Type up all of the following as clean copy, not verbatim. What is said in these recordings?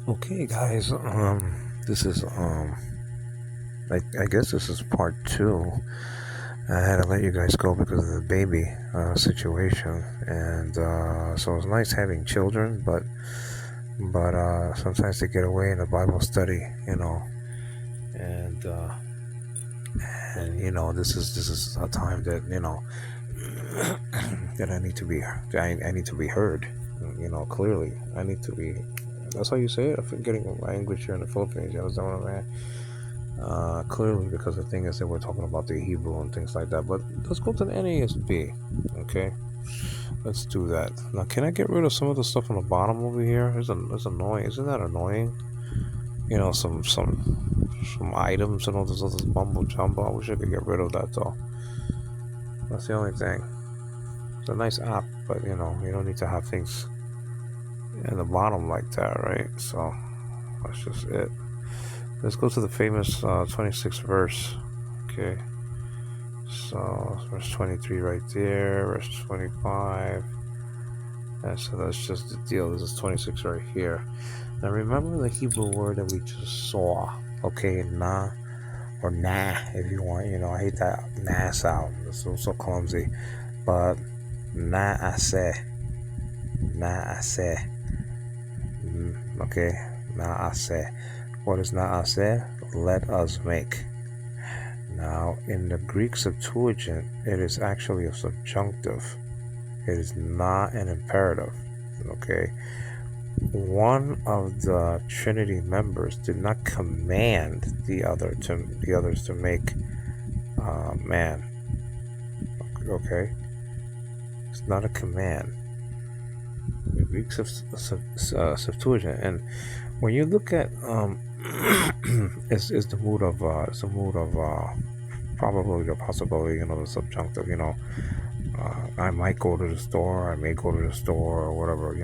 Okay, guys. This is I guess this is part two. I had to let you guys go because of the baby situation, and so it's nice having children, but sometimes they get away in a Bible study, and this is a time that that I need to be heard, clearly. I need to be. That's how you say it. I'm getting my English here in the Philippines. You understand what I'm saying? Clearly, because the thing is that we're talking about the Hebrew and things like that. But let's go to the NASB. Okay, let's do that. Now, can I get rid of some of the stuff on the bottom over here? It's annoying. Isn't that annoying? Some items and all this other mumbo jumbo. I wish I could get rid of that though. That's the only thing. It's a nice app, but you don't need to have things in the bottom like that, right? So that's just it. Let's go to the famous 26th verse. Okay. So verse 23 right there, verse 25. And so that's just the deal. This is 26 right here. Now remember the Hebrew word that we just saw. Okay, na or nah if you want. I hate that nah sound. It's so clumsy. But na ase. Na ase. Okay, na ase. What is na ase? Let us make. Now, in the Greek Septuagint, it is actually a subjunctive. It is not an imperative. Okay, one of the Trinity members did not command the others to make man. Okay, it's not a command. The Greek Septuagint, and when you look at is the mood of it's the mood of probably the possibility, the subjunctive. I might go to the store, I may go to the store, or whatever,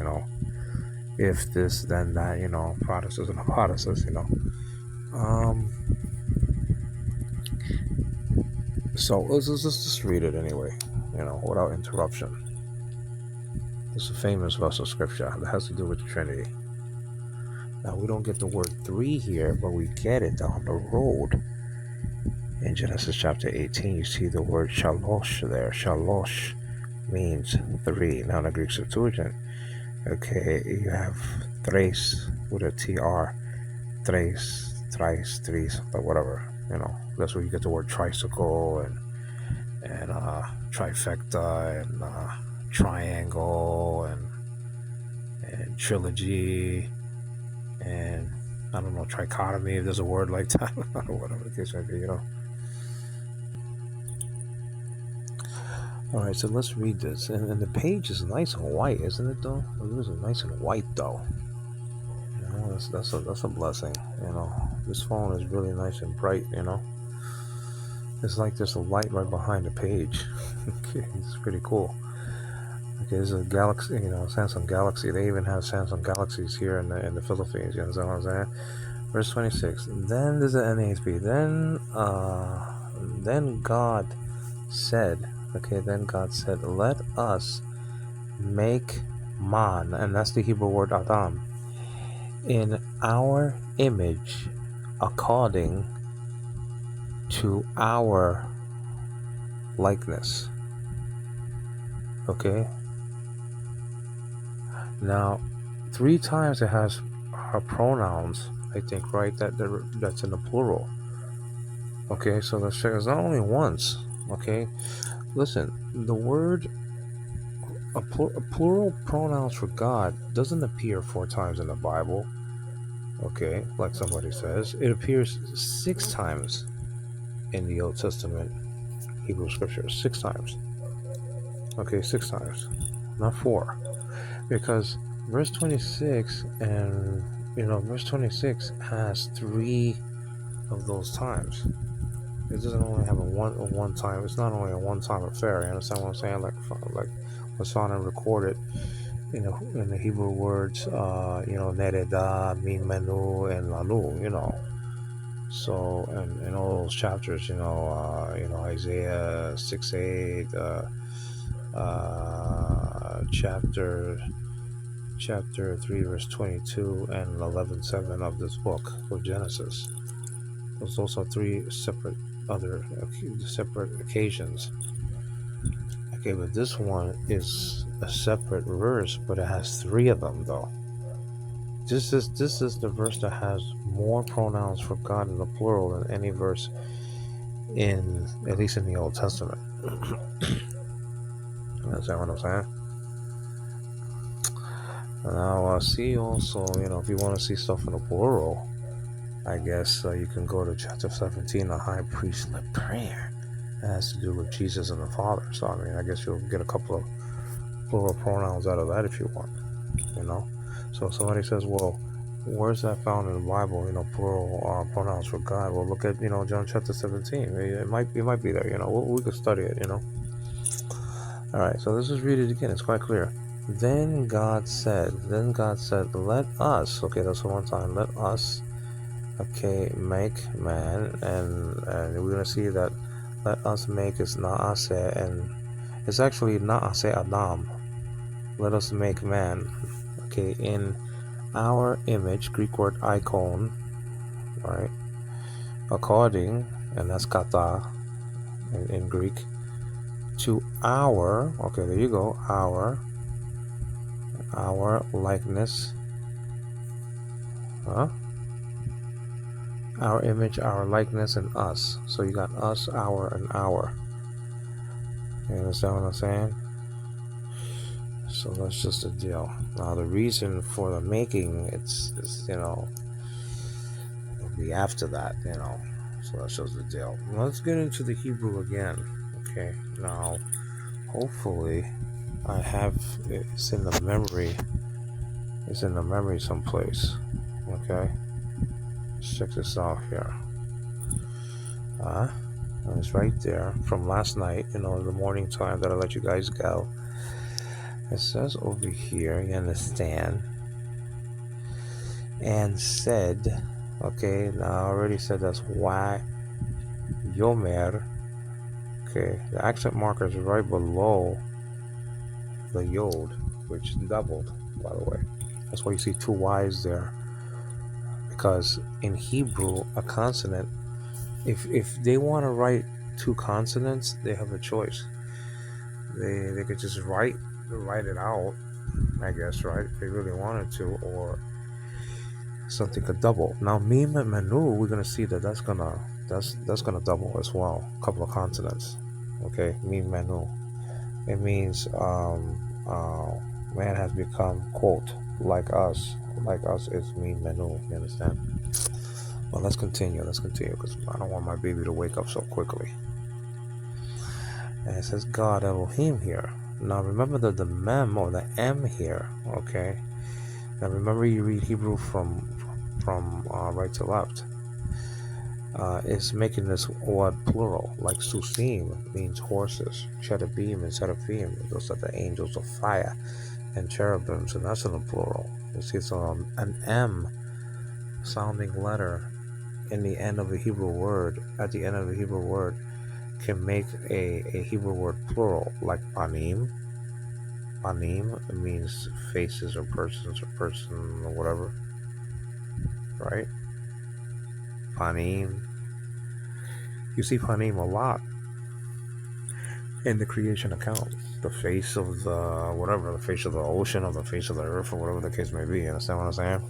if this, then that, processes and processes, So let's just read it anyway, without interruption. This is a famous verse of scripture that has to do with the Trinity. Now, we don't get the word three here, but we get it down the road. In Genesis chapter 18, you see the word shalosh there. Shalosh means three. Now, in the Greek Septuagint, okay, you have thrace with a tr, thrace, thrice, threes, but whatever. That's where you get the word tricycle and trifecta and triangle and trilogy and I don't know, trichotomy, if there's a word like that, or whatever the case may be. All right, so let's read this. And the page is nice and white, isn't it? Though it is nice and white, though. That's a blessing. This phone is really nice and bright. It's like there's a light right behind the page. Okay, it's pretty cool. Okay, this is a Galaxy. Samsung Galaxy. They even have Samsung Galaxies here in the Philippines. You understand what I'm saying? Verse 26. Then there's the NASB. Then God said. Okay, then God said, let us make man, and that's the Hebrew word Adam, in our image, according to our likeness. Okay. Now, 3 times it has our pronouns. I think, right? That's in the plural. Okay, so let's check. It's not only once. Okay, listen. The word a plural pronouns for God doesn't appear 4 times in the Bible. Okay, like somebody says, it appears 6 times in the Old Testament Hebrew Scriptures. 6 times. Okay, 6 times, not 4, because verse 26 and verse 26 has 3 of those times. It doesn't only have a one time. It's not only a one-time affair. You understand what I'm saying? Like what's on and recorded in the Hebrew words, nereda, min menu, and lalu. So and in all those chapters, Isaiah 6:8, chapter chapter 3, verse 22 and 11:7 of this book of Genesis. There's also three separate occasions. Okay, but this one is a separate verse, but it has three of them though. This is the verse that has more pronouns for God in the plural than any verse in, at least in the Old Testament. Understand what I'm saying? Now, see also, if you want to see stuff in the plural, I guess you can go to chapter 17, the high priestly prayer. That has to do with Jesus and the Father. So, I guess you'll get a couple of plural pronouns out of that if you want, So if somebody says, well, where's that found in the Bible, plural pronouns for God? Well, look at, John chapter 17. It might be there, we could study it, All right, so let's just read it again. It's quite clear. Then God said, let us, okay, that's one time, let us, okay, make man, and we're going to see that let us make is na'ase, and it's actually na'ase Adam. Let us make man, okay, in our image, Greek word icon, right, according, and that's kata in Greek, to our, okay, there you go, our likeness, our image, our likeness, and us. So you got us, our, and our. You understand what I'm saying? So that's just a deal. Now the reason for the making, it's it'll be after that, So that's just the deal. Let's get into the Hebrew again. Okay. Now, hopefully, I have it's in the memory. It's in the memory someplace. Okay. Let's check this out here. It's right there from last night, the morning time that I let you guys go. It says over here, you understand, and said, okay, now I already said that's why Yomer, okay, the accent marker is right below the Yod, which doubled, by the way. That's why you see two Y's there, because in Hebrew, a consonant, if they want to write two consonants, they have a choice. They could just write it out, I guess, right? If they really wanted to, or something could double. Now, meme and menu, we're gonna see that's gonna double as well. A couple of consonants. Okay, meme menu. It means man has become, quote, like us. Like us is meme menu. You understand? Well, let's continue because I don't want my baby to wake up so quickly. And it says God Elohim here. Now remember that the mem or the m here, okay? Now remember you read Hebrew from right to left. It's making this word plural, like susim means horses, cherubim and seraphim, those are the angels of fire, and cherubims, and that's in the plural. You see, so an M sounding letter in the end of a Hebrew word, at the end of a Hebrew word, can make a Hebrew word plural, like panim. Panim means faces or persons or person or whatever, right? Panim. You see panim a lot in the creation account. The face of the whatever, the face of the ocean or the face of the earth or whatever the case may be. You understand what I'm saying?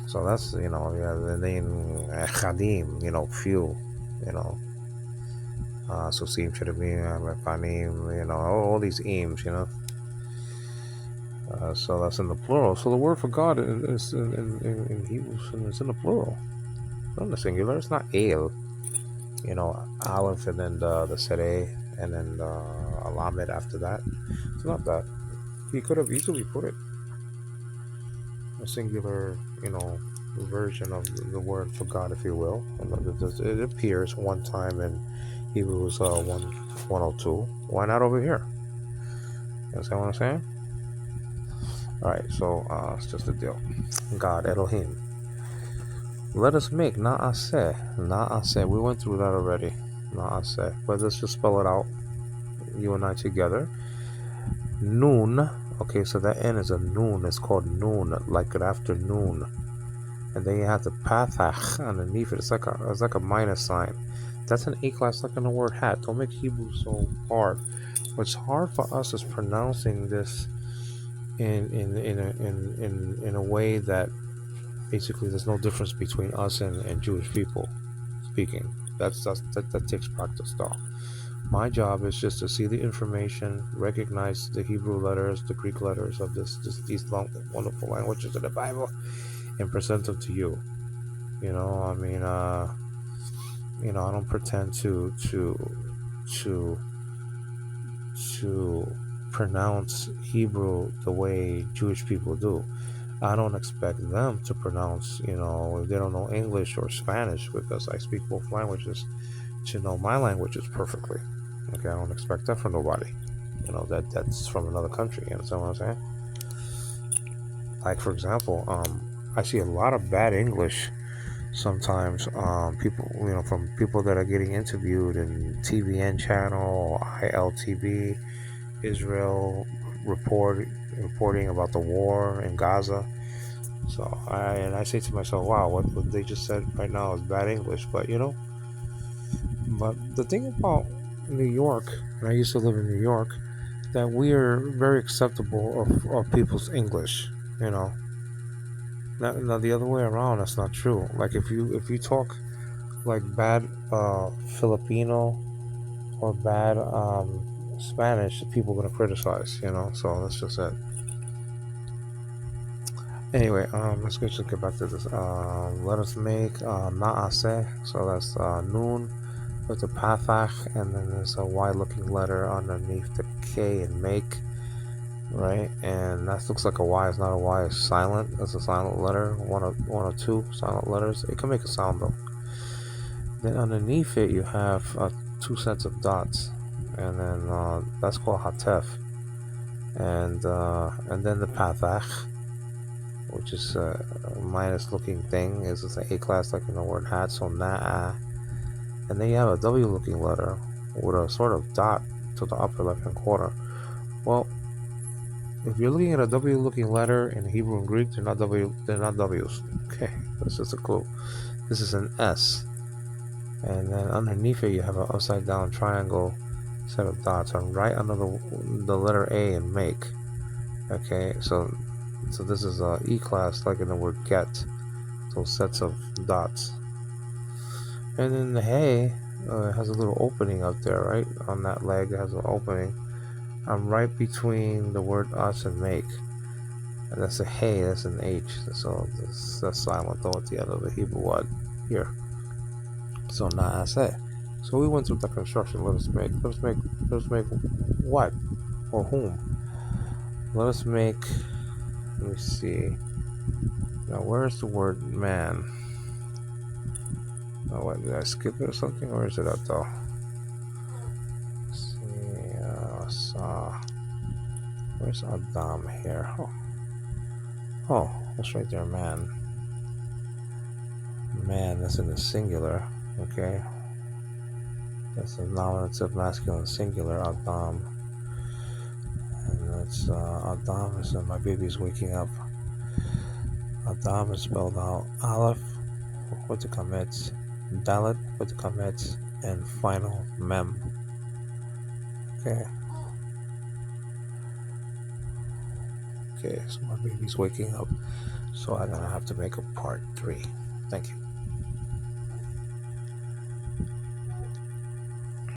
So that's, the name Chadim, few, so seem to be panim, all these aims, so that's in the plural. So the word for God is in Hebrew, it's in the plural, not in the singular. It's not el, aleph and then the sere and then the alamed after that. It's not that. He could have easily put it a singular, version of the word for God, if you will. It appears one time in Hebrews 1:102. Why not over here? You understand what I'm saying? Alright, so it's just a deal. God, Elohim. Let us make na'aseh. We went through that already. Na'aseh. But let's just spell it out. You and I together. Nun, Okay, so that N is a noon. It's called noon, like good afternoon. And then you have the pathach underneath it. It's like a minus sign. That's an A class, like in the word hat. Don't make Hebrew so hard. What's hard for us is pronouncing this in a way that basically there's no difference between us and Jewish people speaking. That takes practice, though. My job is just to see the information, recognize the Hebrew letters, the Greek letters of these wonderful languages of the Bible, and present them to you. You know, I mean, I don't pretend to to pronounce Hebrew the way Jewish people do. I don't expect them to pronounce, if they don't know English or Spanish, because I speak both languages, to know my languages perfectly. Okay, I don't expect that from nobody. That's from another country. You understand what I'm saying? Like, for example, I see a lot of bad English sometimes. People, from people that are getting interviewed in TVN channel, ILTV, Israel reporting about the war in Gaza. So I say to myself, wow, what they just said right now is bad English. But but the thing about New York, and I used to live in New York, that we are very acceptable of people's English. You know, now the other way around, that's not true. Like if you talk like bad Filipino or bad Spanish, people are gonna criticize. So that's just it. Anyway, let's just get back to this. Let us make na'aseh. So that's noon with the pathach, and then there's a Y-looking letter underneath the K in make, right? And that looks like a Y. It's not a Y. It's silent. It's a silent letter. One or two silent letters. It can make a sound though. Then underneath it, you have two sets of dots, and then that's called hatef, and then the pathach, which is a minus looking thing, is an A class, like in the word hat, so na'a. And then you have a W looking letter with a sort of dot to the upper left hand corner. Well, if you're looking at a W looking letter in Hebrew and Greek, they're not W's. Okay, that's just a clue. This is an S. And then underneath it you have an upside down triangle set of dots, and right under the letter A in make. Okay, so this is a E class, like in the word get, those sets of dots. And then the hay has a little opening up there, right? On that leg, it has an opening. I'm right between the word us and make. And that's a hay, that's an H. So that's silent though at the end of the Hebrew word here. So na'aseh. So we went through the construction. Let us make what? Or whom? Let us make, let me see. Now where's the word man? Oh, what, did I skip it or something? Or is it up though? Let's see, where's Adam here? Oh, that's right there, man. Man, that's in the singular. Okay. That's the nominative masculine singular, Adam. And that's Adam is my baby's waking up. Adam is spelled out Aleph with the commits, Dalet with the commits, and final Mem. Okay. Okay, so my baby's waking up, so I'm gonna have to make a part 3. Thank you.